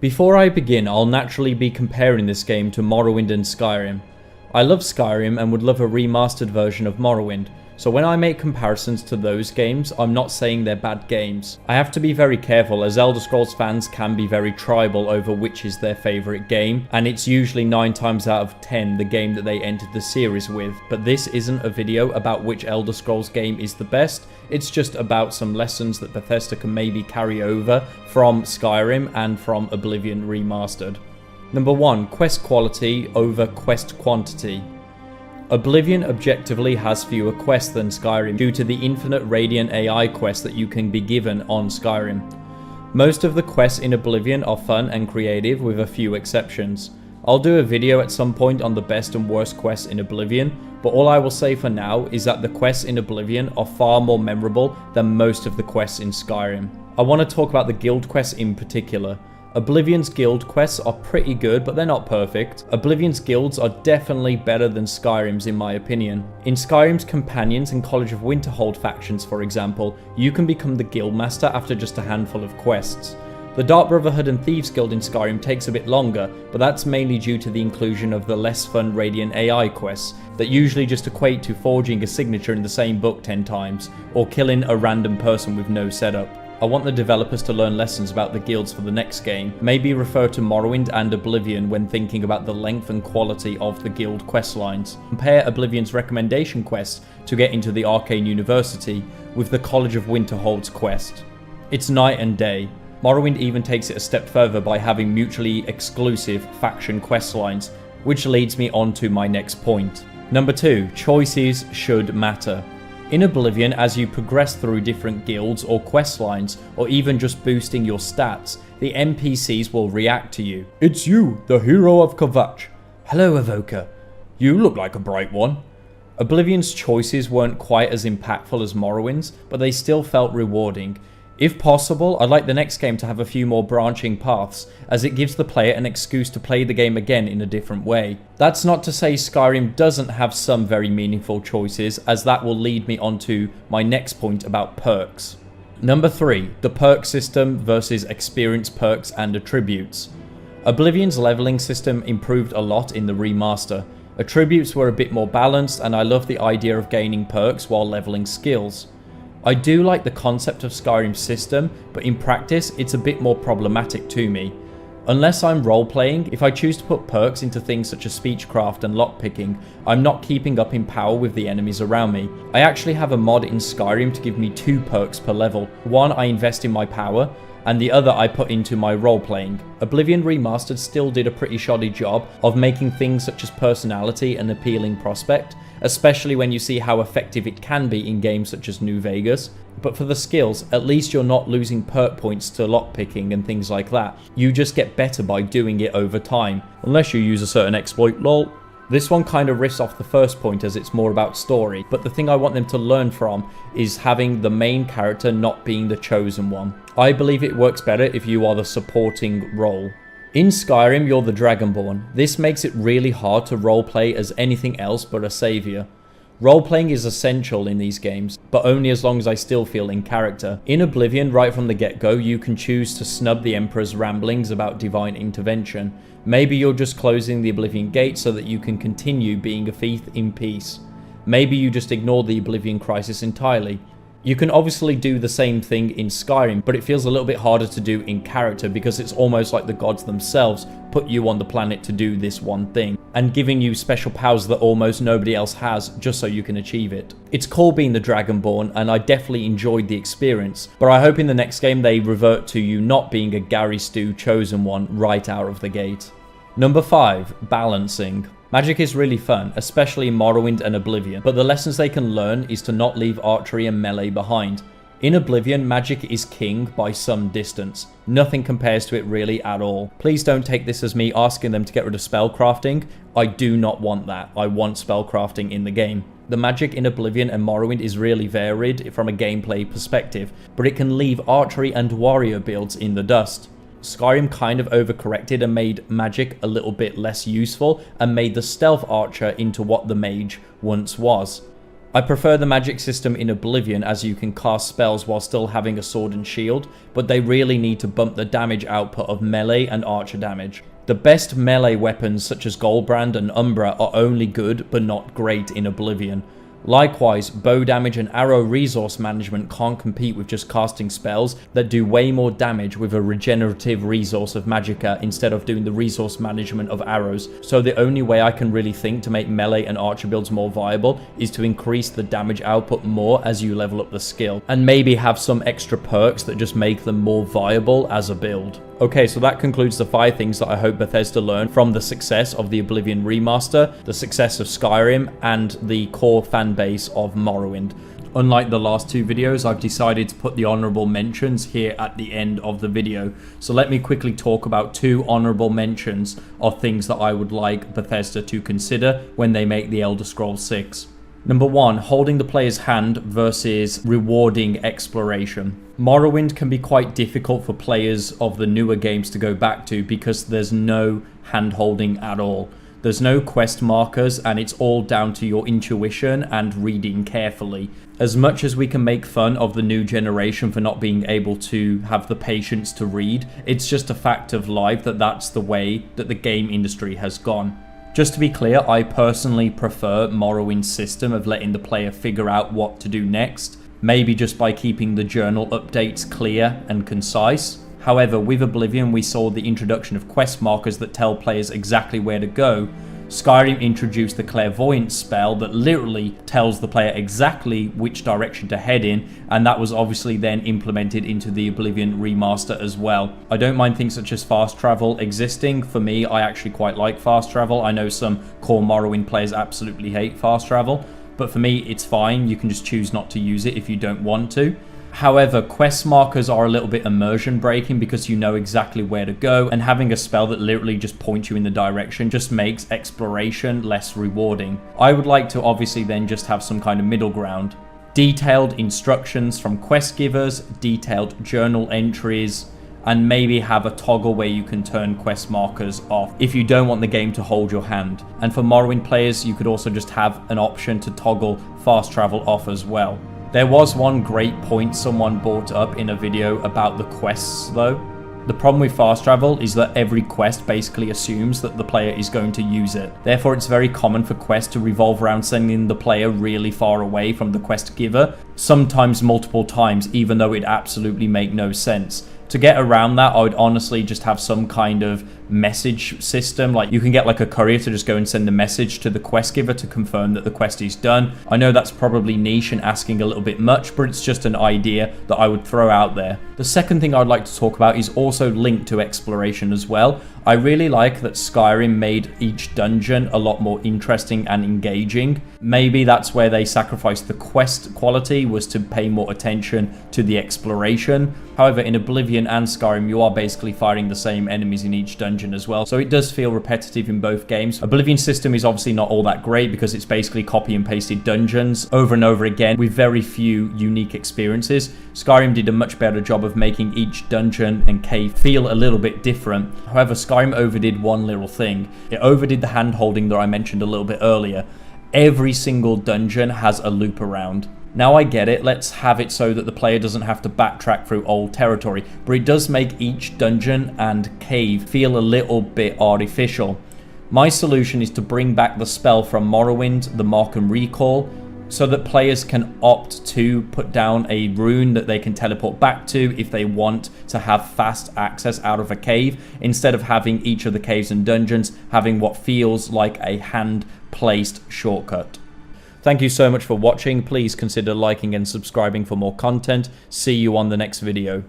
Before I begin, I'll naturally be comparing this game to Morrowind and Skyrim. I love Skyrim and would love a remastered version of Morrowind, so when I make comparisons to those games, I'm not saying they're bad games. I have to be very careful as Elder Scrolls fans can be very tribal over which is their favourite game, and it's usually 9 times out of 10 the game that they entered the series with. But this isn't a video about which Elder Scrolls game is the best, it's just about some lessons that Bethesda can maybe carry over from Skyrim and from Oblivion Remastered. Number 1. Quest quality over quest quantity. Oblivion objectively has fewer quests than Skyrim due to the infinite Radiant AI quests that you can be given on Skyrim. Most of the quests in Oblivion are fun and creative with a few exceptions. I'll do a video at some point on the best and worst quests in Oblivion, but all I will say for now is that the quests in Oblivion are far more memorable than most of the quests in Skyrim. I want to talk about the guild quests in particular. Oblivion's guild quests are pretty good, but they're not perfect. Oblivion's guilds are definitely better than Skyrim's in my opinion. In Skyrim's Companions and College of Winterhold factions, for example, you can become the guildmaster after just a handful of quests. The Dark Brotherhood and Thieves Guild in Skyrim takes a bit longer, but that's mainly due to the inclusion of the less fun Radiant AI quests that usually just equate to forging a signature in the same book 10 times, or killing a random person with no setup. I want the developers to learn lessons about the guilds for the next game, maybe refer to Morrowind and Oblivion when thinking about the length and quality of the guild questlines. Compare Oblivion's recommendation quest to get into the Arcane University with the College of Winterhold's quest. It's night and day. Morrowind even takes it a step further by having mutually exclusive faction questlines, which leads me on to my next point. Number 2. Choices should matter. In Oblivion, as you progress through different guilds or quest lines, or even just boosting your stats, the NPCs will react to you. It's you, the hero of Kvatch. Hello, Evoker. You look like a bright one. Oblivion's choices weren't quite as impactful as Morrowind's, but they still felt rewarding. If possible, I'd like the next game to have a few more branching paths, as it gives the player an excuse to play the game again in a different way. That's not to say Skyrim doesn't have some very meaningful choices, as that will lead me on to my next point about perks. Number 3. The perk system versus experience perks and attributes. Oblivion's leveling system improved a lot in the remaster. Attributes were a bit more balanced, and I love the idea of gaining perks while leveling skills. I do like the concept of Skyrim's system, but in practice it's a bit more problematic to me. Unless I'm role-playing, if I choose to put perks into things such as speechcraft and lockpicking, I'm not keeping up in power with the enemies around me. I actually have a mod in Skyrim to give me 2 perks per level. One I invest in my power, and the other I put into my role-playing. Oblivion Remastered still did a pretty shoddy job of making things such as personality an appealing prospect, especially when you see how effective it can be in games such as New Vegas. But for the skills, at least you're not losing perk points to lockpicking and things like that. You just get better by doing it over time, unless you use a certain exploit, lol. This one kind of riffs off the first point as it's more about story, but the thing I want them to learn from is having the main character not being the chosen one. I believe it works better if you are the supporting role. In Skyrim, you're the Dragonborn. This makes it really hard to roleplay as anything else but a savior. Roleplaying is essential in these games, but only as long as I still feel in character. In Oblivion, right from the get-go, you can choose to snub the Emperor's ramblings about divine intervention. Maybe you're just closing the Oblivion Gate so that you can continue being a thief in peace. Maybe you just ignore the Oblivion crisis entirely. You can obviously do the same thing in Skyrim, but it feels a little bit harder to do in character because it's almost like the gods themselves put you on the planet to do this one thing, and giving you special powers that almost nobody else has just so you can achieve it. It's cool being the Dragonborn, and I definitely enjoyed the experience, but I hope in the next game they revert to you not being a Gary Stu chosen one right out of the gate. Number 5. Balancing. Magic is really fun, especially in Morrowind and Oblivion, but the lessons they can learn is to not leave archery and melee behind. In Oblivion, magic is king by some distance. Nothing compares to it really at all. Please don't take this as me asking them to get rid of spellcrafting. I do not want that. I want spellcrafting in the game. The magic in Oblivion and Morrowind is really varied from a gameplay perspective, but it can leave archery and warrior builds in the dust. Skyrim kind of overcorrected and made magic a little bit less useful and made the stealth archer into what the mage once was. I prefer the magic system in Oblivion, as you can cast spells while still having a sword and shield, but they really need to bump the damage output of melee and archer damage. The best melee weapons such as Goldbrand and Umbra are only good but not great in Oblivion. Likewise, bow damage and arrow resource management can't compete with just casting spells that do way more damage with a regenerative resource of magicka instead of doing the resource management of arrows. So the only way I can really think to make melee and archer builds more viable is to increase the damage output more as you level up the skill, and maybe have some extra perks that just make them more viable as a build. Okay, so that concludes the 5 things that I hope Bethesda learned from the success of the Oblivion Remaster, the success of Skyrim, and the core fan base of Morrowind. Unlike the last 2 videos, I've decided to put the honorable mentions here at the end of the video. So let me quickly talk about 2 honorable mentions of things that I would like Bethesda to consider when they make the Elder Scrolls 6. Number 1, holding the player's hand versus rewarding exploration. Morrowind can be quite difficult for players of the newer games to go back to because there's no hand-holding at all. There's no quest markers, and it's all down to your intuition and reading carefully. As much as we can make fun of the new generation for not being able to have the patience to read, it's just a fact of life that that's the way that the game industry has gone. Just to be clear, I personally prefer Morrowind's system of letting the player figure out what to do next, maybe just by keeping the journal updates clear and concise. However, with Oblivion we saw the introduction of quest markers that tell players exactly where to go. Skyrim introduced the clairvoyance spell that literally tells the player exactly which direction to head in, and that was obviously then implemented into the Oblivion Remaster as well. I don't mind things such as fast travel existing. For me, I actually quite like fast travel. I know some core Morrowind players absolutely hate fast travel, but for me it's fine. You can just choose not to use it if you don't want to. However, quest markers are a little bit immersion breaking because you know exactly where to go, and having a spell that literally just points you in the direction just makes exploration less rewarding. I would like to obviously then just have some kind of middle ground. Detailed instructions from quest givers, detailed journal entries, and maybe have a toggle where you can turn quest markers off if you don't want the game to hold your hand. And for Morrowind players, you could also just have an option to toggle fast travel off as well. There was one great point someone brought up in a video about the quests though. The problem with fast travel is that every quest basically assumes that the player is going to use it. Therefore, it's very common for quests to revolve around sending the player really far away from the quest giver, sometimes multiple times, even though it absolutely makes no sense. To get around that, I would honestly just have some kind of message system. Like you can get like a courier to just go and send a message to the quest giver to confirm that the quest is done. I know that's probably niche and asking a little bit much, but it's just an idea that I would throw out there. The second thing I'd like to talk about is also linked to exploration as well. I really like that Skyrim made each dungeon a lot more interesting and engaging. Maybe that's where they sacrificed the quest quality, was to pay more attention to the exploration. However, in Oblivion and Skyrim, you are basically fighting the same enemies in each dungeon as well, so it does feel repetitive in both games. Oblivion's system is obviously not all that great because it's basically copy and pasted dungeons over and over again with very few unique experiences. Skyrim did a much better job of making each dungeon and cave feel a little bit different. However, Skyrim overdid one little thing. It overdid the hand-holding that I mentioned a little bit earlier. Every single dungeon has a loop around. Now I get it, let's have it so that the player doesn't have to backtrack through old territory, but it does make each dungeon and cave feel a little bit artificial. My solution is to bring back the spell from Morrowind, the Mark and Recall, so that players can opt to put down a rune that they can teleport back to if they want to have fast access out of a cave, instead of having each of the caves and dungeons having what feels like a hand-placed shortcut. Thank you so much for watching. Please consider liking and subscribing for more content. See you on the next video.